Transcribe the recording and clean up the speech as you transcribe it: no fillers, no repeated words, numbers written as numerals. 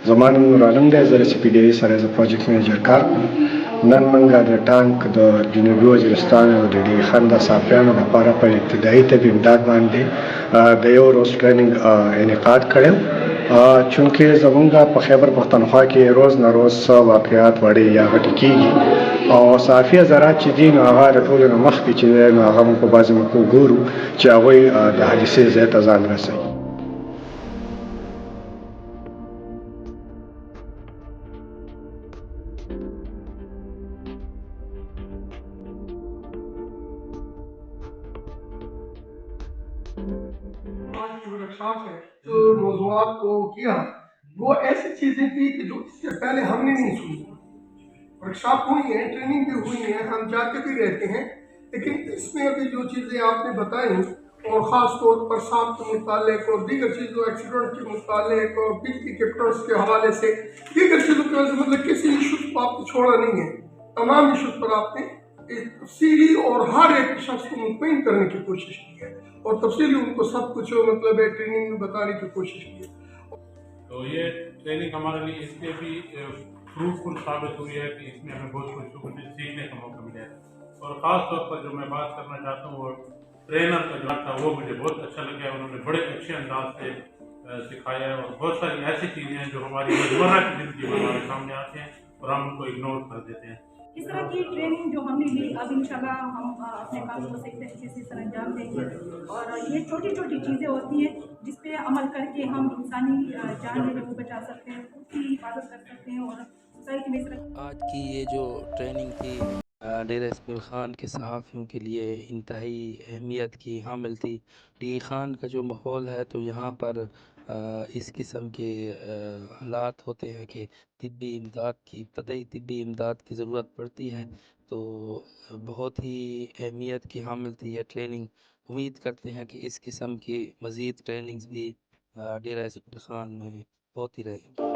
زما نوم نور عالم دی، زه د سی پی ډي ای سره ایز پروجیکټ منیجر کار کوم. نن موږ د ټانک د جنوبي وزیرستان او د ډي خان د صافیانو لپاره په ابتدایي طب امداد باندې د یو روز ټریننګ انعقاد کړی. چونکې زمونږ په خیبر پښتونخوا کې روز نه روز واقعات وړې یا غټې کېږي او صافي زراعت چې دي نو هغه د ټولو نه مخکې چې دی نو هغه موږ په بعضې موقعو ګورو چې هغوی د حادثې ځای ته ځان رسوي. ورکشاپ ہے جو موضوعات کو کیا وہ ایسی چیزیں تھی کہ جو اس سے پہلے ہم نے نہیں سنی. ورکشاپ ہوئی ہیں، ٹریننگ بھی ہوئی ہیں، ہم جاتے بھی رہتے ہیں، لیکن اس میں ابھی جو چیزیں آپ نے بتائیں اور خاص طور پر سانپ کے متعلق اور دیگر چیزوں ایکسیڈنٹ کے متعلق اور بجلی کے ٹرس کے حوالے سے دیگر چیزوں کی وجہ سے مطلب کسی ایشوز کو آپ نے چھوڑا نہیں ہے. تمام ایشوز پر آپ نے تفصیلی اور ہر ایک شخص کو مطمئن کرنے کی کوشش کی ہے اور تفصیلی ان کو سب کچھ مطلب ٹریننگ میں بتانے کی کوشش کی ہے. تو یہ ٹریننگ ہمارے لیے اس لیے بھی فروٹفل ثابت ہوئی ہے کہ اس میں ہمیں بہت کچھ سیکھنے کا موقع ملا ہے. اور خاص طور پر جو میں بات کرنا چاہتا ہوں وہ ٹرینر کا جو تھا وہ مجھے بہت اچھا لگا. انہوں نے بڑے اچھے انداز سے سکھایا ہے اور بہت ساری ایسی چیزیں ہیں جو ہماری روزمرہ کی زندگی میں ہمارے سامنے آتے ہیں اور ہم ان کو اگنور کر دیتے ہیں. اس طرح کی ٹریننگ جو ہم نے لی اب انشاءاللہ ہم اپنے کام کو صحیح طریقے سے سر انجام دیں گے اور یہ چھوٹی چھوٹی چیزیں ہوتی ہیں جس پہ عمل کر کے ہم انسانی جان جو ہے وہ بچا سکتے ہیں، خود کی حفاظت کر سکتے ہیں اور سوسائٹی میں اس طرح. آج کی یہ جو ٹریننگ تھی ڈیرہ اسماعیل خان کے صحافیوں کے لیے انتہائی اہمیت کی حامل تھی. ڈی خان کا جو ماحول ہے تو یہاں پر اس قسم کے حالات ہوتے ہیں کہ ابتدائی طبی امداد کی ضرورت پڑتی ہے، تو بہت ہی اہمیت کی حامل تھی یہ ٹریننگ. امید کرتے ہیں کہ اس قسم کی مزید ٹریننگز بھی ڈیرہ اسماعیل خان میں ہوتی رہیں.